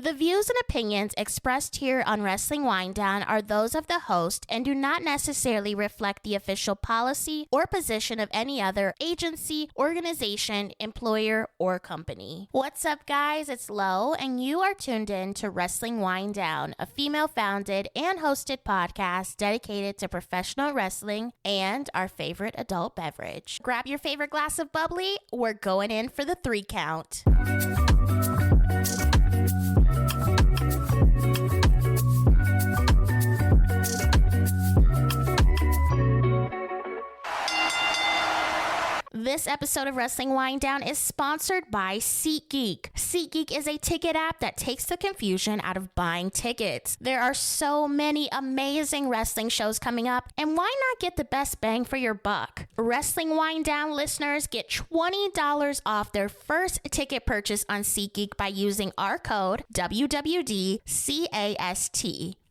The views and opinions expressed here on Wrestling Wind Down are those of the host and do not necessarily reflect the official policy or position of any other agency, organization, employer, or company. What's up, guys? It's Lo, and you are tuned in to Wrestling Wind Down, a female-founded and hosted podcast dedicated to professional wrestling and our favorite adult beverage. Grab your favorite glass of bubbly. We're going in for the 3 count. This episode of Wrestling Wind Down is sponsored by SeatGeek. SeatGeek is a ticket app that takes the confusion out of buying tickets. There are so many amazing wrestling shows coming up, and why not get the best bang for your buck? Wrestling Wind Down listeners get $20 off their first ticket purchase on SeatGeek by using our code WWDCAST.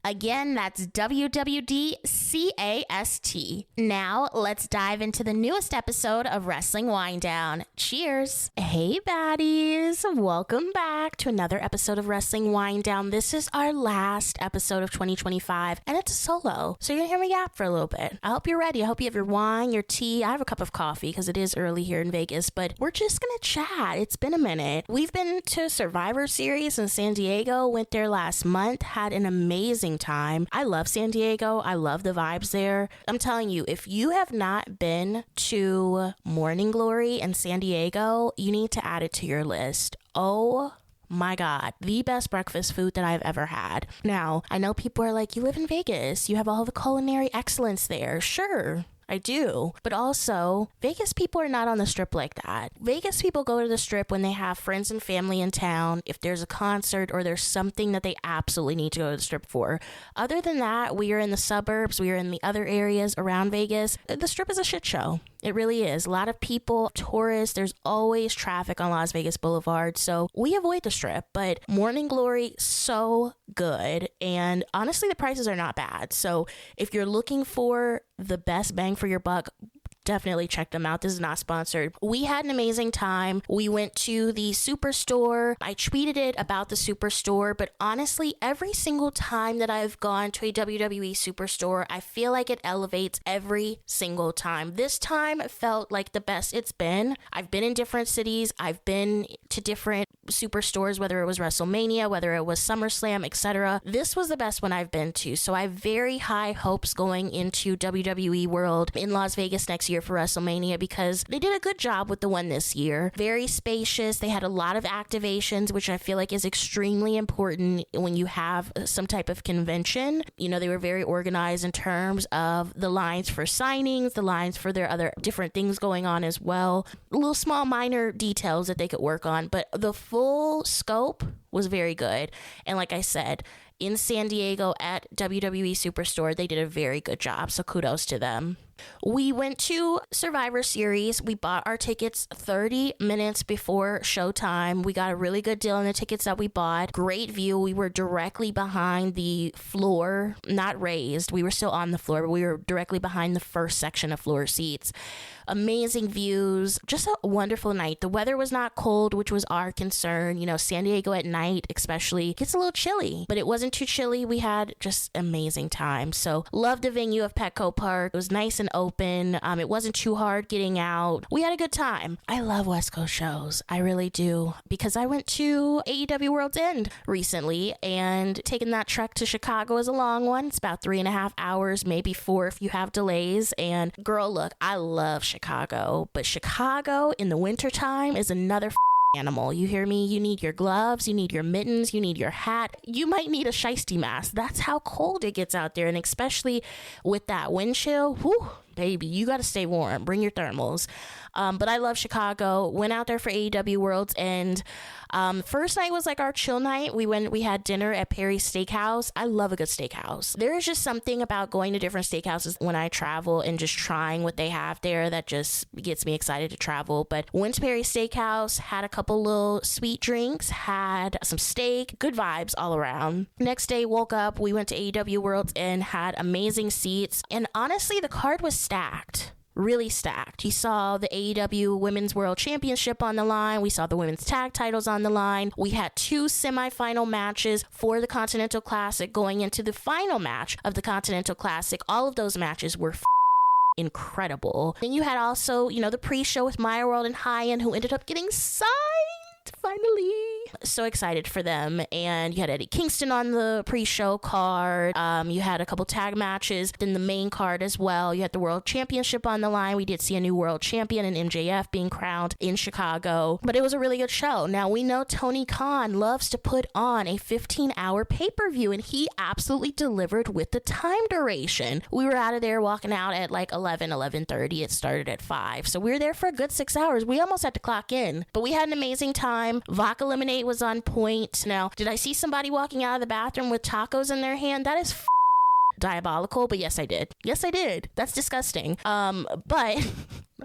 Again, that's WWDCAST. Now, let's dive into the newest episode of Wrestling Wind Down. Cheers. Hey, baddies. Welcome back to another episode of Wrestling Wind Down. This is our last episode of 2025, and it's a solo, so you're going to hear me yap for a little bit. I hope you're ready. I hope you have your wine, your tea. I have a cup of coffee because it is early here in Vegas, but we're just going to chat. It's been a minute. We've been to Survivor Series in San Diego, went there last month, had an amazing time. I love San Diego. I love the vibes there. I'm telling you, if you have not been to Morning Glory in San Diego, you need to add it to your list. Oh my God, the best breakfast food that I've ever had. Now, I know people are like, you live in Vegas, you have all the culinary excellence there. Sure, I do. But also, Vegas people are not on the strip like that. Vegas people go to the strip when they have friends and family in town, if there's a concert or there's something that they absolutely need to go to the strip for. Other than that, we are in the suburbs, we are in the other areas around Vegas. The strip is a shit show. It really is. A lot of people, tourists, there's always traffic on Las Vegas Boulevard, so we avoid the strip, but Morning Glory, so good, and honestly, the prices are not bad. So if you're looking for the best bang for your buck, definitely check them out. This is not sponsored. We had an amazing time. We went to the Superstore. I tweeted it about the Superstore, but honestly, every single time that I've gone to a WWE Superstore, I feel like it elevates every single time. This time felt like the best it's been. I've been in different cities. I've been to different Superstores, whether it was WrestleMania, whether it was SummerSlam, etc. This was the best one I've been to. So I have very high hopes going into WWE World in Las Vegas next year for WrestleMania, because they did a good job with the one this year. Very spacious. They had a lot of activations, which I feel like is extremely important when you have some type of convention. You know, they were very organized in terms of the lines for signings, the lines for their other different things going on as well. Little small minor details that they could work on, but the full scope was very good. And like I said, in San Diego at WWE Superstore, they did a very good job. So kudos to them. We went to Survivor Series. We bought our tickets 30 minutes before showtime. We got a really good deal on the tickets that we bought. Great view. We were directly behind the floor, not raised. We were still on the floor, but we were directly behind the first section of floor seats. Amazing views. Just a wonderful night. The weather was not cold, which was our concern. You know, San Diego at night especially gets a little chilly, but it wasn't too chilly. We had just amazing time. So loved the venue of Petco Park. It was nice and open. It wasn't too hard getting out. We had a good time. I love West Coast shows. I really do, because I went to AEW Worlds End recently, and taking that trek to Chicago is a long one. It's about 3.5 hours, maybe 4 if you have delays. And girl, look, I love Chicago, but Chicago in the wintertime is another animal. You hear me? You need your gloves, you need your mittens, you need your hat, you might need a shiesty mask. That's how cold it gets out there, and especially with that wind chill, whew, baby, you got to stay warm. Bring your thermals. But I love Chicago. Went out there for AEW Worlds End. First night was like our chill night. We had dinner at Perry's Steakhouse. I love a good steakhouse. There is just something about going to different steakhouses when I travel and just trying what they have there that just gets me excited to travel. But went to Perry's Steakhouse, had a couple little sweet drinks, had some steak, good vibes all around. Next day, woke up, we went to AEW Worlds End, had amazing seats, and honestly, the card was stacked. really stacked. You saw the AEW Women's World Championship on the line. We saw the women's tag titles on the line. We had 2 semifinal matches for the Continental Classic going into the final match of the Continental Classic. All of those matches were incredible. Then you had also, the pre-show with Maya World and High-End, who ended up getting signed finally. So excited for them. And you had Eddie Kingston on the pre-show card. You had a couple tag matches in the main card as well. You had the World Championship on the line. We did see a new world champion in MJF being crowned in Chicago. But it was a really good show. Now, we know Tony Khan loves to put on a 15-hour pay-per-view, and he absolutely delivered with the time duration. We were out of there walking out at like 11:30. It started at 5. So we were there for a good 6 hours. We almost had to clock in. But we had an amazing time. Vodka Lemonade was on point. Now, did I see somebody walking out of the bathroom with tacos in their hand? That is diabolical, but yes, I did. Yes, I did. That's disgusting. But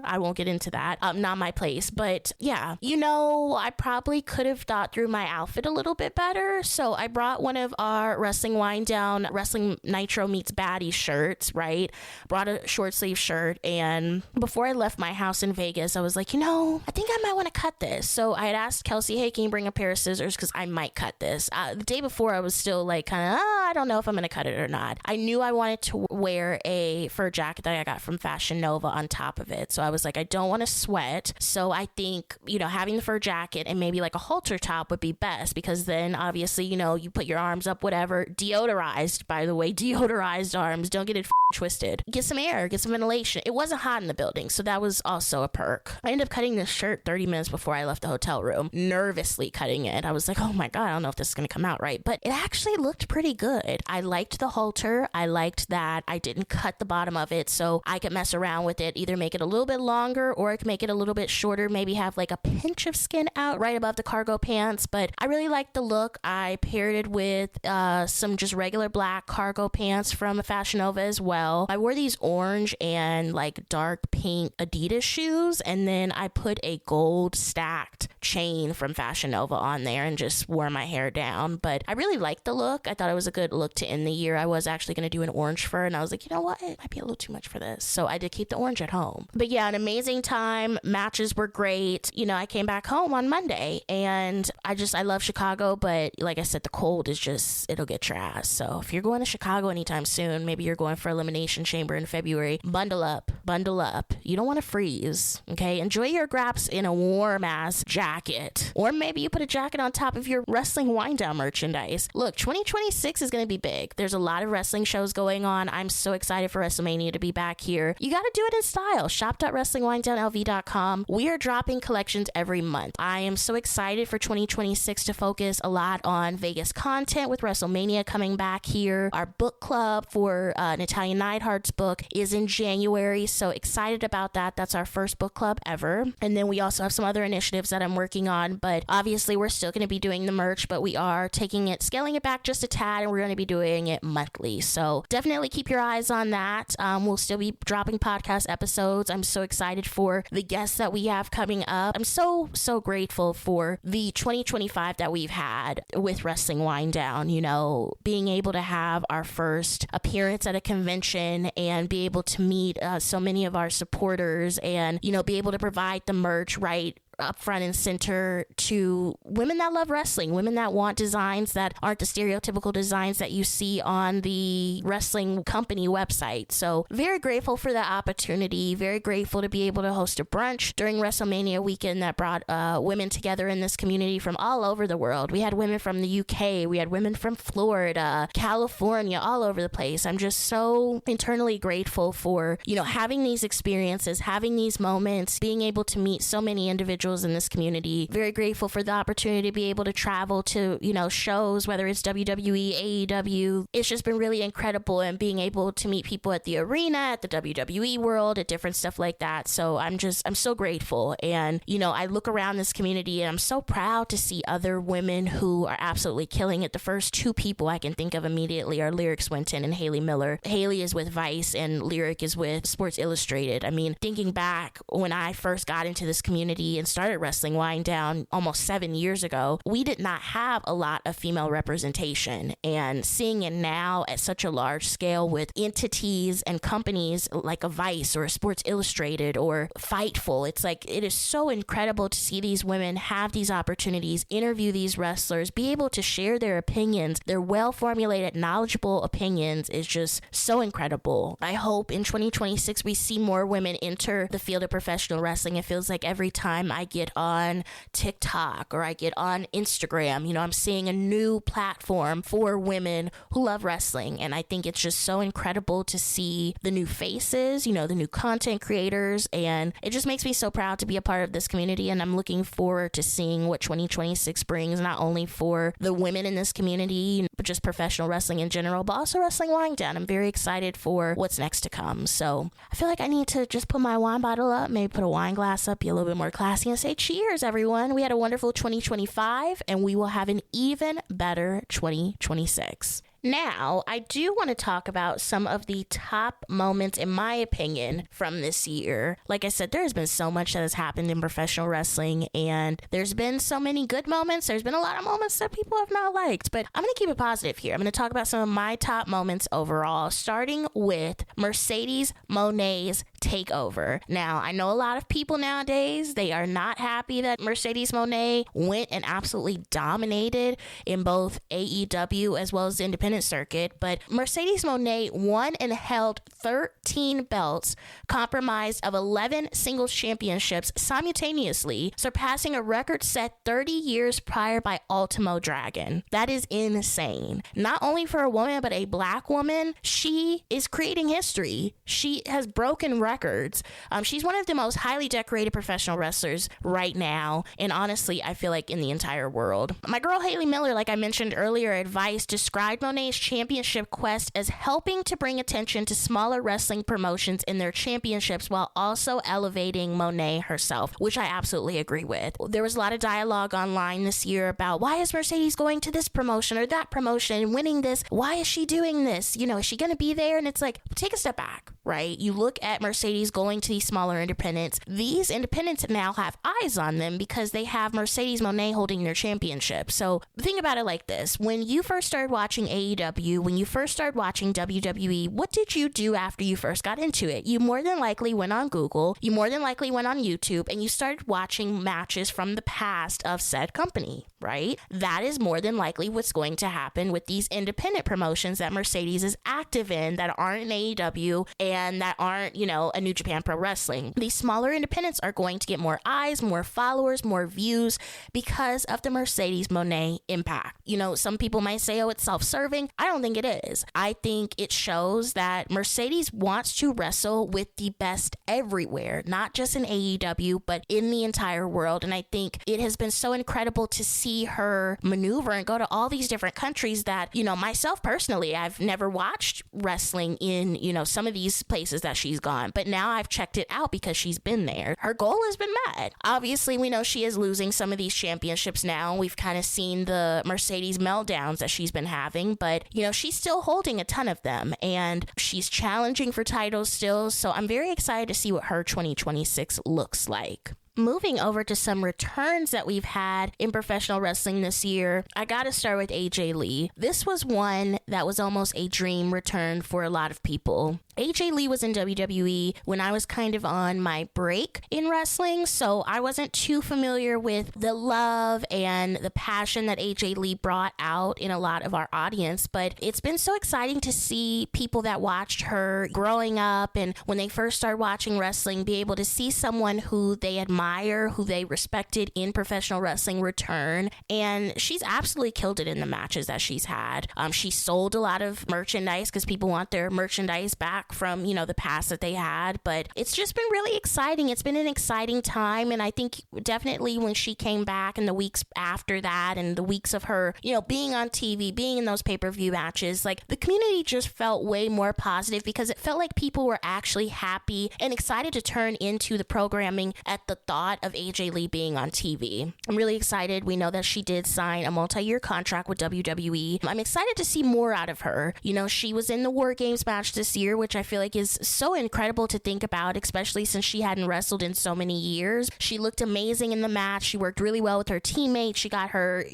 I won't get into that. Not my place. But yeah, I probably could have thought through my outfit a little bit better. So I brought one of our Wrestling Wind Down, Wrestling Nitro Meets Baddie shirts, right? Brought a short sleeve shirt. And before I left my house in Vegas, I was like, I think I might want to cut this. So I had asked Kelsey, hey, can you bring a pair of scissors? Because I might cut this. The day before, I was still like kind of, I don't know if I'm going to cut it or not. I knew I wanted to wear a fur jacket that I got from Fashion Nova on top of it. So I was like, I don't want to sweat. So I think, having the fur jacket and maybe like a halter top would be best, because then obviously, you put your arms up, whatever, deodorized, by the way, deodorized arms. Don't get it twisted. Get some air, get some ventilation. It wasn't hot in the building, so that was also a perk. I ended up cutting this shirt 30 minutes before I left the hotel room, nervously cutting it. I was like, oh my God, I don't know if this is going to come out right, but it actually looked pretty good. I liked the halter. I liked that I didn't cut the bottom of it, so I could mess around with it, either make it a little bit longer or I could make it a little bit shorter, maybe have like a pinch of skin out right above the cargo pants. But I really liked the look. I paired it with some just regular black cargo pants from Fashion Nova as well. I wore these orange and like dark pink Adidas shoes, and then I put a gold stacked chain from Fashion Nova on there and just wore my hair down. But I really liked the look. I thought it was a good look to end the year. I was actually going to do an orange fur, and I was like, you know what, it might be a little too much for this, so I did keep the orange at home. But yeah, an amazing time. Matches were great. I came back home on Monday, and I love Chicago, but like I said, the cold is just, it'll get your ass. So if you're going to Chicago anytime soon, maybe you're going for Elimination Chamber in February, bundle up. You don't want to freeze, okay? Enjoy your graps in a warm ass jacket, or maybe you put a jacket on top of your Wrestling Wind Down merchandise. Look, 2026 is going to be big. There's a lot of wrestling shows going on. I'm so excited for WrestleMania to be back here. You got to do it in style. Shop.wrestlingwinddownlv.com. We are dropping collections every month. I am so excited for 2026 to focus a lot on Vegas content with WrestleMania coming back here. Our book club for Natalia Neidhart's book is in January, so excited about that. That's our first book club ever. And then we also have some other initiatives that I'm working on, but obviously we're still going to be doing the merch, but we are scaling it back just a tad, and we're going to be doing it monthly. So definitely keep your eyes on that. We'll still be dropping podcast episodes. I'm so excited for the guests that we have coming up. I'm so grateful for the 2025 that we've had with Wrestling Wind Down, being able to have our first appearance at a convention and be able to meet so many of our supporters, and be able to provide the merch right up front and center to women that love wrestling, women that want designs that aren't the stereotypical designs that you see on the wrestling company website. So very grateful for that opportunity, very grateful to be able to host a brunch during WrestleMania weekend that brought women together in this community from all over the world. We had women from the UK, we had women from Florida, California, all over the place. I'm just so internally grateful for, having these experiences, having these moments, being able to meet so many individuals in this community. Very grateful for the opportunity to be able to travel to, shows, whether it's WWE, AEW. It's just been really incredible, and being able to meet people at the arena, at the WWE World, at different stuff like that. So I'm so grateful. And, I look around this community and I'm so proud to see other women who are absolutely killing it. The first 2 people I can think of immediately are Lyric Swinton and Haley Miller. Haley is with Vice and Lyric is with Sports Illustrated. I mean, thinking back when I first got into this community and started Wrestling Wind Down almost 7 years ago, we did not have a lot of female representation. And seeing it now at such a large scale with entities and companies like a Vice or a Sports Illustrated or Fightful, it's like, it is so incredible to see these women have these opportunities, interview these wrestlers, be able to share their opinions. Their well-formulated, knowledgeable opinions is just so incredible. I hope in 2026 we see more women enter the field of professional wrestling. It feels like every time I get on TikTok or I get on Instagram, I'm seeing a new platform for women who love wrestling. And I think it's just so incredible to see the new faces, the new content creators. And it just makes me so proud to be a part of this community. And I'm looking forward to seeing what 2026 brings, not only for the women in this community, but just professional wrestling in general, but also Wrestling Wind Down. I'm very excited for what's next to come. So I feel like I need to just put my wine bottle up, maybe put a wine glass up, be a little bit more classy, and say cheers, everyone. We had a wonderful 2025, and we will have an even better 2026. Now, I do want to talk about some of the top moments, in my opinion, from this year. Like I said, there has been so much that has happened in professional wrestling, and there's been so many good moments. There's been a lot of moments that people have not liked, but I'm going to keep it positive here. I'm going to talk about some of my top moments overall, starting with Mercedes Moné's takeover. Now, I know a lot of people nowadays, they are not happy that Mercedes Moné went and absolutely dominated in both AEW as well as the independent circuit, but Mercedes Moné won and held 13 belts, comprised of 11 singles championships simultaneously, surpassing a record set 30 years prior by Ultimo Dragon. That is insane. Not only for a woman, but a black woman, she is creating history. She has broken records. She's one of the most highly decorated professional wrestlers right now, and honestly, I feel like in the entire world. My girl Haley Miller, like I mentioned earlier at Vice, described Moné's championship quest as helping to bring attention to smaller wrestling promotions in their championships while also elevating Moné herself, which I absolutely agree with. There was a lot of dialogue online this year about, why is Mercedes going to this promotion or that promotion, winning this? Why is she doing this? Is she going to be there? And it's like, take a step back, right? You look at Mercedes going to these smaller independents. These independents now have eyes on them because they have Mercedes Moné holding their championship. So think about it like this. When you first started watching AEW, when you first started watching WWE, what did you do after you first got into it? You more than likely went on Google, you more than likely went on YouTube, and you started watching matches from the past of said company, right? That is more than likely what's going to happen with these independent promotions that Mercedes is active in that aren't in AEW and that aren't, a New Japan Pro Wrestling. These smaller independents are going to get more eyes, more followers, more views because of the Mercedes Moné impact. Some people might say, oh, it's self-serving. I don't think it is. I think it shows that Mercedes wants to wrestle with the best everywhere, not just in AEW, but in the entire world. And I think it has been so incredible to see her maneuver and go to all these different countries that, myself personally, I've never watched wrestling in, some of these places that she's gone, but now I've checked it out because she's been there. Her goal has been met. Obviously, we know she is losing some of these championships now. We've kind of seen the Mercedes meltdowns that she's been having, but, she's still holding a ton of them and she's challenging for titles still. So I'm very excited to see what her 2026 looks like. Moving over to some returns that we've had in professional wrestling this year, I gotta start with AJ Lee. This was one that was almost a dream return for a lot of people. AJ Lee was in WWE when I was kind of on my break in wrestling, so I wasn't too familiar with the love and the passion that AJ Lee brought out in a lot of our audience, but it's been so exciting to see people that watched her growing up and when they first started watching wrestling be able to see someone who they admire, who they respected in professional wrestling return, and she's absolutely killed it in the matches that she's had. She sold a lot of merchandise because people want their merchandise back from, the past that they had, but it's just been really exciting. It's been an exciting time, and I think definitely when she came back and the weeks after that and the weeks of her, being on TV, being in those pay-per-view matches, like the community just felt way more positive because it felt like people were actually happy and excited to turn into the programming at the thought of AJ Lee being on TV. I'm really excited. We know that she did sign a multi-year contract with WWE. I'm excited to see more out of her. She was in the War Games match this year, which I feel like is so incredible to think about, especially since she hadn't wrestled in so many years. She looked amazing in the match. She worked really well with her teammates. She got her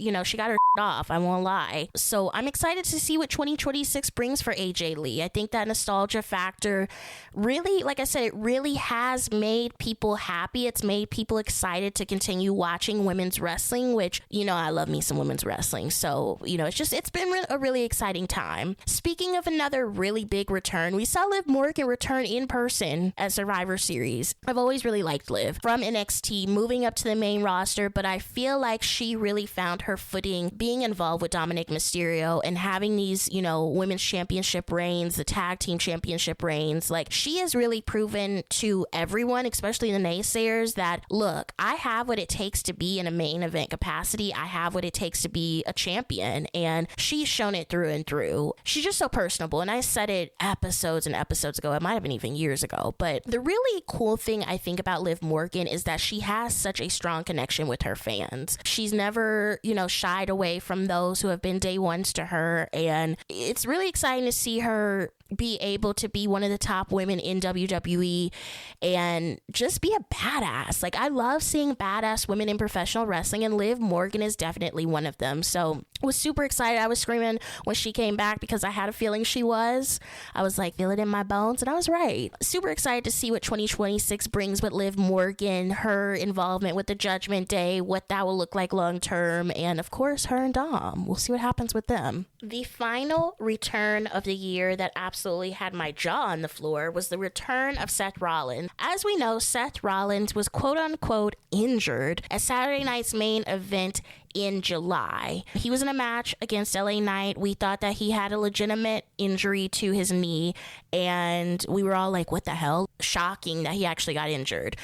off, I won't lie. So I'm excited to see what 2026 brings for AJ Lee. I think that nostalgia factor really, like I said, it really has made people happy. It's made people excited to continue watching women's wrestling, which, I love me some women's wrestling. So, it's been a really exciting time. Speaking of another really big return, we saw Liv Morgan return in person at Survivor Series. I've always really liked Liv from NXT, moving up to the main roster, but I feel like she really found her footing being involved with Dominic Mysterio and having these, women's championship reigns, the tag team championship reigns. Like, she has really proven to everyone, especially the naysayers, that look, I have what it takes to be in a main event capacity. I have what it takes to be a champion, and she's shown it through and through. She's just so personable, and I said it episodes and episodes ago. It might have been even years ago, but the really cool thing I think about Liv Morgan is that she has such a strong connection with her fans. She's never, shied away from those who have been day ones to her, and it's really exciting to see her be able to be one of the top women in WWE and just be a badass. Like, I love seeing badass women in professional wrestling, and Liv Morgan is definitely one of them. So I was super excited. I was screaming when she came back because I had a feeling she was. I was like, feel it in my bones, and I was right. Super excited to see what 2026 brings with Liv Morgan, her involvement with the Judgment Day, what that will look like long term, and of course her and Dom. We'll see what happens with them. The final return of the year that absolutely had my jaw on the floor was the return of Seth Rollins. As we know, Seth Rollins was quote unquote injured at Saturday night's main event in July. He was in a match against LA Knight. We thought that he had a legitimate injury to his knee, and we were all like, what the hell? Shocking that he actually got injured.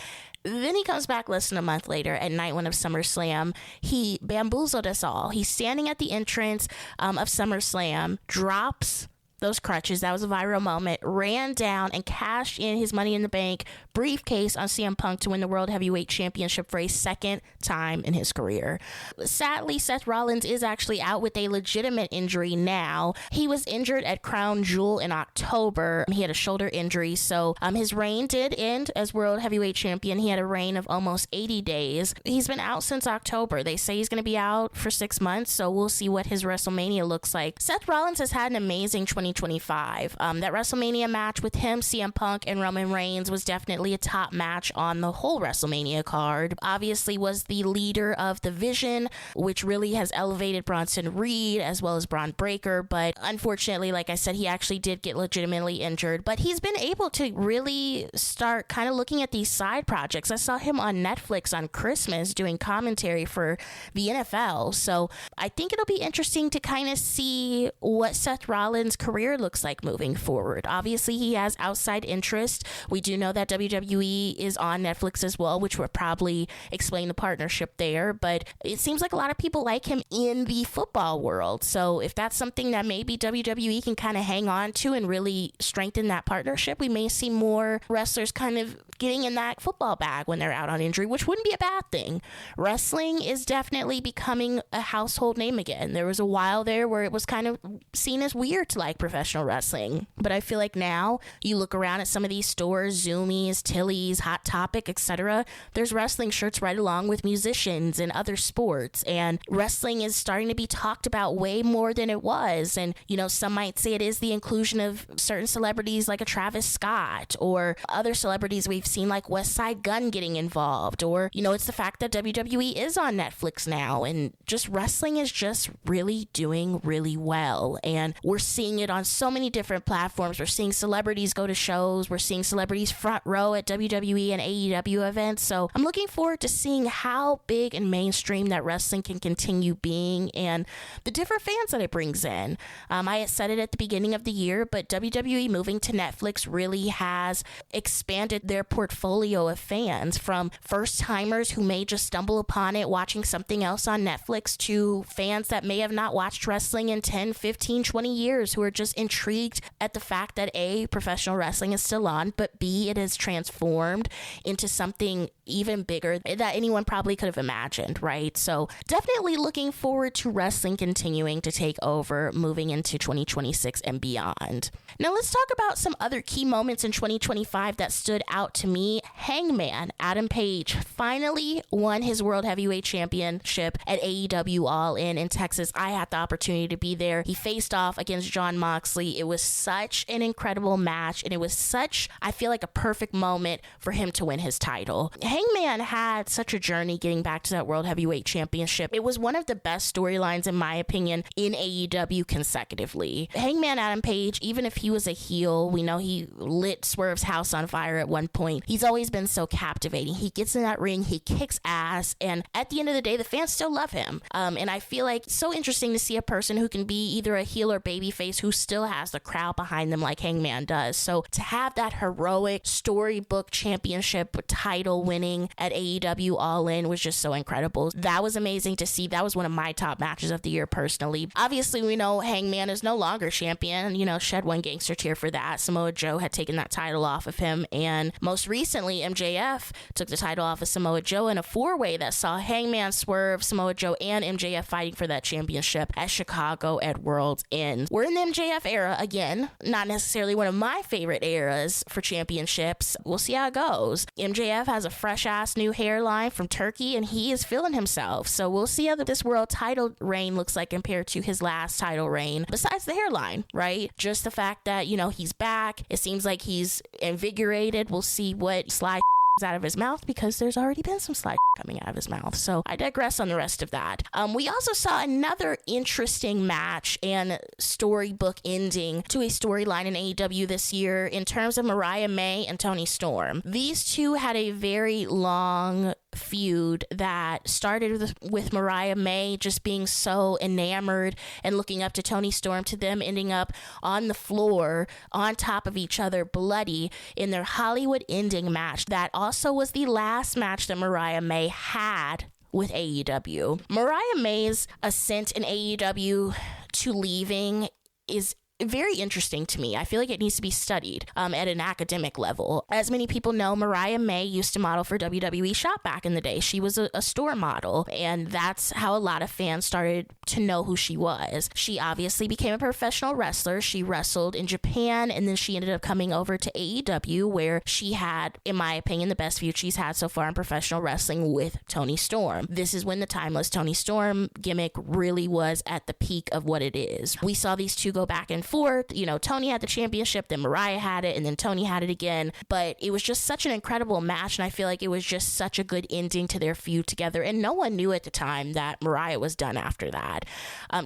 Then he comes back less than a month later at night one of SummerSlam. He bamboozled us all. He's standing at the entrance of SummerSlam, drops those crutches. That was a viral moment. Ran down and cashed in his Money in the Bank briefcase on CM Punk to win the World Heavyweight Championship for a second time in his career. Sadly, Seth Rollins is actually out with a legitimate injury now. He was injured at Crown Jewel in October. He had a shoulder injury, so his reign did end as World Heavyweight Champion. He had a reign of almost 80 days. He's been out since October. They say he's going to be out for 6 months, so we'll see what his WrestleMania looks like. Seth Rollins has had an amazing 2025. That WrestleMania match with him, CM Punk, and Roman Reigns was definitely a top match on the whole WrestleMania card. Obviously was the leader of the Vision, which really has elevated Bronson Reed as well as Braun Breaker, but unfortunately, like I said, he actually did get legitimately injured, but he's been able to really start kind of looking at these side projects. I saw him on Netflix on Christmas doing commentary for the NFL, so I think it'll be interesting to kind of see what Seth Rollins' career looks like moving forward. Obviously, he has outside interest. We do know that WWE is on Netflix as well, which would probably explain the partnership there, but it seems like a lot of people like him in the football world. So if that's something that maybe WWE can kind of hang on to and really strengthen that partnership, we may see more wrestlers kind of getting in that football bag when they're out on injury, which wouldn't be a bad thing. Wrestling is definitely becoming a household name again. There was a while there where it was kind of seen as weird to like professional wrestling, but I feel like now you look around at some of these stores, Zoomies, Tilly's, Hot Topic, etc., there's wrestling shirts right along with musicians and other sports, and wrestling is starting to be talked about way more than it was. And some might say it is the inclusion of certain celebrities like a Travis Scott or other celebrities we've seen like West Side Gun getting involved, or it's the fact that WWE is on Netflix now, and just wrestling is just really doing really well, and we're seeing it on so many different platforms. We're seeing celebrities go to shows, we're seeing celebrities front row at WWE and AEW events, so I'm looking forward to seeing how big and mainstream that wrestling can continue being and the different fans that it brings in. I had said it at the beginning of the year, but WWE moving to Netflix really has expanded their portfolio of fans, from first timers who may just stumble upon it watching something else on Netflix to fans that may have not watched wrestling in 10, 15, 20 years who are just intrigued at the fact that A, professional wrestling is still on, but B, it has transformed into something even bigger that anyone probably could have imagined, right? So definitely looking forward to wrestling continuing to take over moving into 2026 and beyond. Now let's talk about some other key moments in 2025 that stood out to me. Hangman Adam Page finally won his World Heavyweight Championship at AEW All In Texas. I had the opportunity to be there. He faced off against Jon Moxley. It was such an incredible match, and it was such, I feel like, a perfect moment for him to win his title. Hangman had such a journey getting back to that World Heavyweight Championship. It was one of the best storylines, in my opinion, in AEW consecutively. Hangman Adam Page, even if he was a heel, we know he lit Swerve's house on fire at one point. He's always been so captivating. He gets in that ring, he kicks ass, and at the end of the day, the fans still love him. And I feel like it's so interesting to see a person who can be either a heel or babyface who still has the crowd behind them like Hangman does. So to have that heroic storybook championship title winning at AEW All In was just so incredible. That was amazing to see. That was one of my top matches of the year personally. Obviously, we know Hangman is no longer champion. Shed one gangster tear for that. Samoa Joe had taken that title off of him, and most recently MJF took the title off of Samoa Joe in a four-way that saw Hangman, Swerve, Samoa Joe, and MJF fighting for that championship at Chicago at Worlds End. We're in the MJF era again, not necessarily one of my favorite eras for championships. We'll see how it goes. MJF has a fresh-ass new hairline from Turkey, and he is feeling himself. So we'll see how this world title reign looks like compared to his last title reign, besides the hairline, right? Just the fact that, he's back. It seems like he's invigorated. We'll see what Sly out of his mouth, because there's already been some slight coming out of his mouth. So I digress on the rest of that. We also saw another interesting match and storybook ending to a storyline in AEW this year in terms of Mariah May and Toni Storm. These two had a very long feud that started with Mariah May just being so enamored and looking up to Toni Storm, to them ending up on the floor on top of each other bloody in their Hollywood ending match. That also was the last match that Mariah May had with AEW. Mariah May's ascent in AEW to leaving is very interesting to me. I feel like it needs to be studied at an academic level. As many people know, Mariah May used to model for WWE Shop back in the day. She was a store model, and that's how a lot of fans started to know who she was. She obviously became a professional wrestler. She wrestled in Japan, and then she ended up coming over to AEW, where she had, in my opinion, the best feud she's had so far in professional wrestling with Toni Storm. This is when the timeless Toni Storm gimmick really was at the peak of what it is. We saw these two go back and forth. Toni had the championship, then Mariah had it, and then Toni had it again. But it was just such an incredible match, and I feel like it was just such a good ending to their feud together. And no one knew at the time that Mariah was done after that.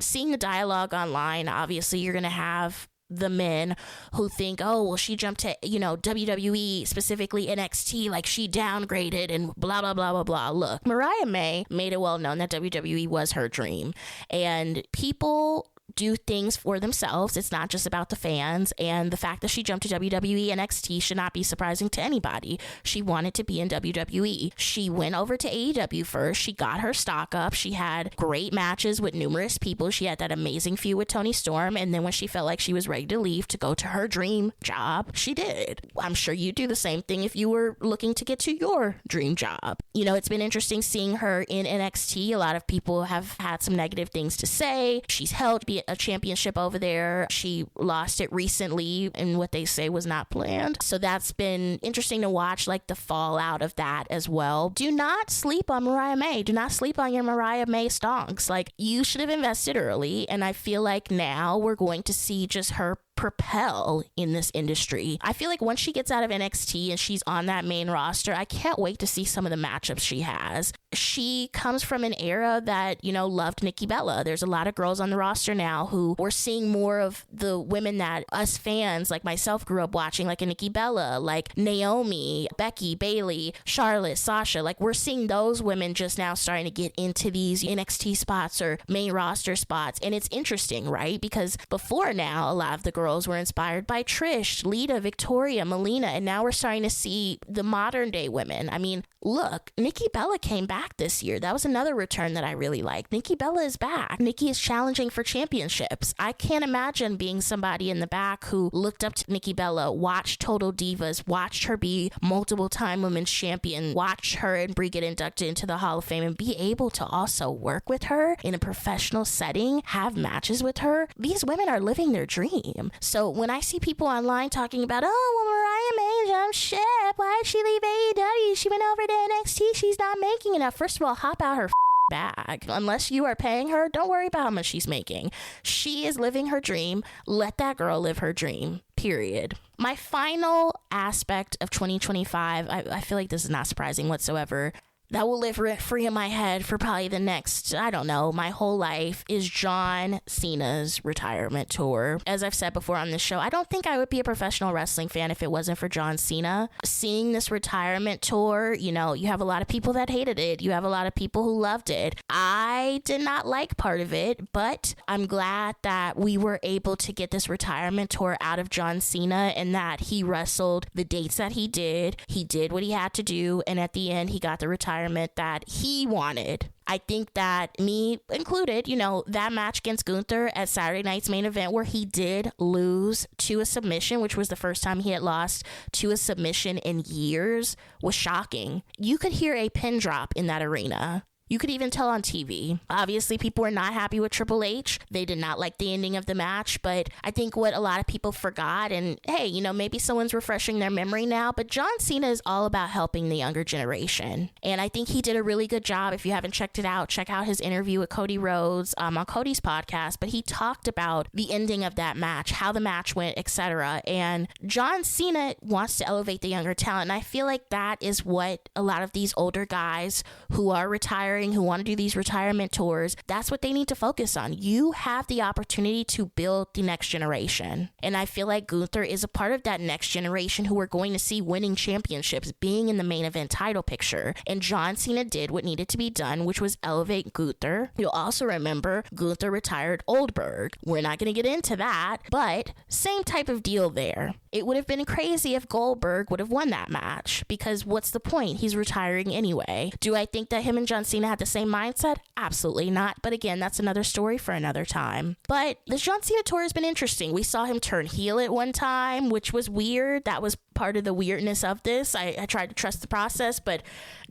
Seeing the dialogue online, obviously you're going to have the men who think, oh, well, she jumped to, WWE, specifically NXT, like she downgraded and blah, blah, blah, blah, blah. Look, Mariah May made it well known that WWE was her dream, and people do things for themselves. It's not just about the fans, and the fact that she jumped to WWE NXT should not be surprising to anybody. She wanted to be in WWE. She went over to AEW first. She got her stock up. She had great matches with numerous people. She had that amazing feud with Toni Storm, and then when she felt like she was ready to leave to go to her dream job, she did. I'm sure you'd do the same thing if you were looking to get to your dream job. It's been interesting seeing her in NXT. A lot of people have had some negative things to say. She's held a championship over there. She lost it recently in what they say was not planned. So that's been interesting to watch, like the fallout of that as well. Do not sleep on Mariah May. Do not sleep on your Mariah May stonks. Like, you should have invested early, and I feel like now we're going to see just her propel in this industry. I feel like once she gets out of NXT and she's on that main roster, I can't wait to see some of the matchups she has. She comes from an era that, loved Nikki Bella. There's a lot of girls on the roster now who we're seeing more of the women that us fans like myself grew up watching, like a Nikki Bella, like Naomi, Becky, Bayley, Charlotte, Sasha. Like, we're seeing those women just now starting to get into these NXT spots or main roster spots. And it's interesting, right? Because before now, a lot of the girls girls were inspired by Trish, Lita, Victoria, Melina, and now we're starting to see the modern day women. I mean, look, Nikki Bella came back this year. That was another return that I really liked. Nikki Bella is back. Nikki is challenging for championships. I can't imagine being somebody in the back who looked up to Nikki Bella, watched Total Divas, watched her be multiple time women's champion, watched her and Brie get inducted into the Hall of Fame, and be able to also work with her in a professional setting, have matches with her. These women are living their dream. So when I see people online talking about, oh, well, Mariah May jumped ship, why did she leave AEW? She went over to NXT, she's not making enough. First of all, hop out her bag. Unless you are paying her, don't worry about how much she's making. She is living her dream. Let that girl live her dream. Period. My final aspect of 2025, I feel like this is not surprising whatsoever, that will live rent-free in my head for probably the next, I don't know, my whole life, is John Cena's retirement tour. As I've said before on this show, I don't think I would be a professional wrestling fan if it wasn't for John Cena. Seeing this retirement tour, you know, you have a lot of people that hated it. You have a lot of people who loved it. I did not like part of it, but I'm glad that we were able to get this retirement tour out of John Cena and that he wrestled the dates that he did. He did what he had to do, and at the end, he got the retirement that he wanted. I think that, me included, you know, that match against Gunther at Saturday night's main event where he did lose to a submission, which was the first time he had lost to a submission in years, was shocking. You could hear a pin drop in that arena. You could even tell on TV. Obviously, people were not happy with Triple H. They did not like the ending of the match, but I think what a lot of people forgot, and hey, you know, maybe someone's refreshing their memory now, but John Cena is all about helping the younger generation. And I think he did a really good job. If you haven't checked it out, check out his interview with Cody Rhodes on Cody's podcast, but he talked about the ending of that match, how the match went, etc. And John Cena wants to elevate the younger talent, and I feel like that is what a lot of these older guys who are retiring, who want to do these retirement tours, that's what they need to focus on. You have the opportunity to build the next generation. And I feel like Gunther is a part of that next generation who are going to see winning championships, being in the main event title picture. And John Cena did what needed to be done, which was elevate Gunther. You'll also remember Gunther retired Goldberg. We're not going to get into that, but same type of deal there. It would have been crazy if Goldberg would have won that match, because what's the point? He's retiring anyway. Do I think that him and John Cena had the same mindset? Absolutely not. But again, that's another story for another time. But the John Cena tour has been interesting. We saw him turn heel at one time, which was weird. That was part of the weirdness of this. I tried to trust the process, but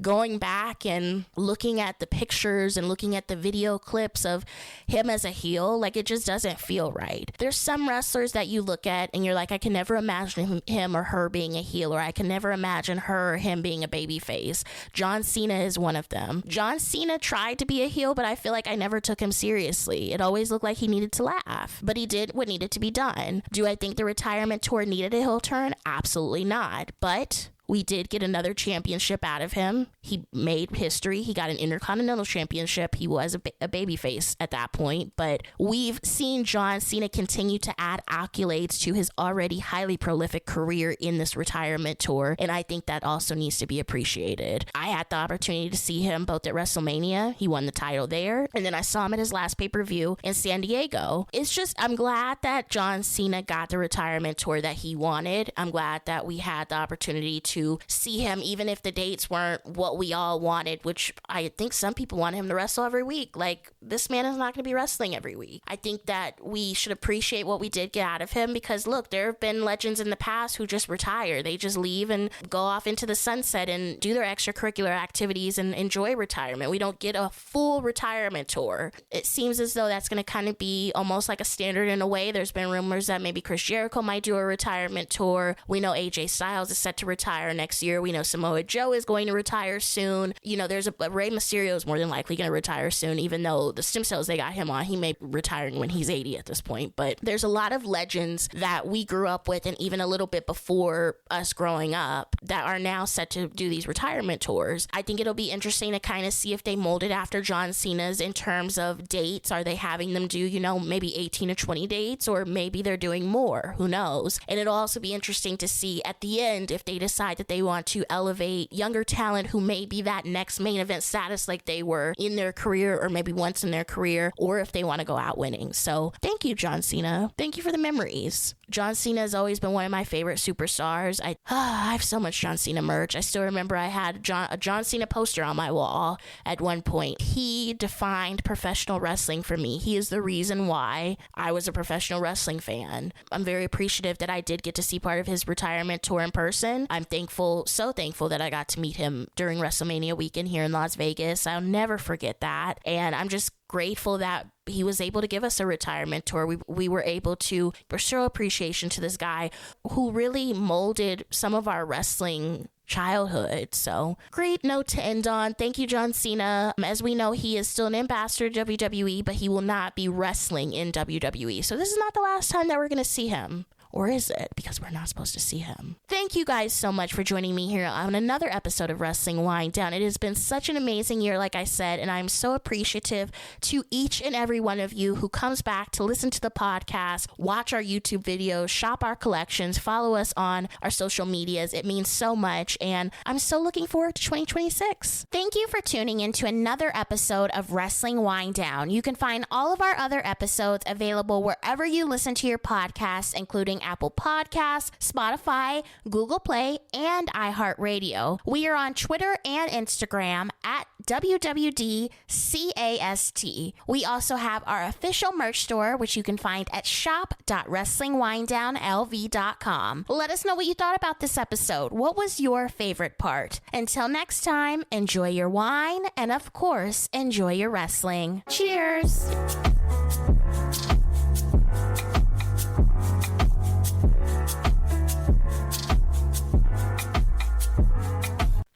going back and looking at the pictures and looking at the video clips of him as a heel, like, it just doesn't feel right. There's some wrestlers that you look at and you're like, I can never imagine him or her being a heel, or I can never imagine her or him being a babyface. John Cena is one of them. John Cena tried to be a heel, but I feel like I never took him seriously. It always looked like he needed to laugh, but he did what needed to be done. Do I think the retirement tour needed a heel turn? Absolutely not. But we did get another championship out of him. He made history. He got an Intercontinental Championship. He was a babyface at that point, but we've seen John Cena continue to add accolades to his already highly prolific career in this retirement tour, and I think that also needs to be appreciated. I had the opportunity to see him both at WrestleMania. He won the title there, and then I saw him at his last pay-per-view in San Diego. It's just, I'm glad that John Cena got the retirement tour that he wanted. I'm glad that we had the opportunity to see him, even if the dates weren't what we all wanted, which I think some people want him to wrestle every week. Like, this man is not going to be wrestling every week. I think that we should appreciate what we did get out of him, because look, there have been legends in the past who just retire. They just leave and go off into the sunset and do their extracurricular activities and enjoy retirement. We don't get a full retirement tour. It seems as though that's going to kind of be almost like a standard in a way. There's been rumors that maybe Chris Jericho might do a retirement tour. We know AJ Styles is set to retire next year. We know Samoa Joe is going to retire soon. You know, there's a Rey Mysterio is more than likely going to retire soon, even though the stem cells they got him on, he may be retiring when he's 80 at this point. But there's a lot of legends that we grew up with, and even a little bit before us growing up, that are now set to do these retirement tours. I think it'll be interesting to kind of see if they molded after John Cena's in terms of dates. Are they having them do, you know, maybe 18 to 20 dates, or maybe they're doing more? Who knows? And it'll also be interesting to see at the end if they decide decide that they want to elevate younger talent who may be that next main event status like they were in their career or maybe once in their career, or if they want to go out winning. So thank you, John Cena. Thank you for the memories. John Cena has always been one of my favorite superstars. I have so much John Cena merch. I still remember I had a John Cena poster on my wall at one point. He defined professional wrestling for me. He is the reason why I was a professional wrestling fan. I'm very appreciative that I did get to see part of his retirement tour in person. I'm thankful, so thankful that I got to meet him during WrestleMania weekend here in Las Vegas. I'll never forget that. And I'm just grateful that he was able to give us a retirement tour. We were able to show appreciation to this guy who really molded some of our wrestling childhood. So great note to end on. Thank you, John Cena. As we know, he is still an ambassador to WWE, but he will not be wrestling in WWE. So this is not the last time that we're going to see him. Or is it? Because we're not supposed to see him. Thank you guys so much for joining me here on another episode of Wrestling Wind Down. It has been such an amazing year, like I said, and I'm so appreciative to each and every one of you who comes back to listen to the podcast, watch our YouTube videos, shop our collections, follow us on our social medias. It means so much, and I'm so looking forward to 2026. Thank you for tuning in to another episode of Wrestling Wind Down. You can find all of our other episodes available wherever you listen to your podcasts, including Apple Podcasts, Spotify, Google Play, and iHeartRadio. We are on Twitter and Instagram at WWDCAST. We also have our official merch store, which you can find at shop.wrestlingwinddownlv.com. Let us know what you thought about this episode. What was your favorite part? Until next time, enjoy your wine and, of course, enjoy your wrestling. Cheers!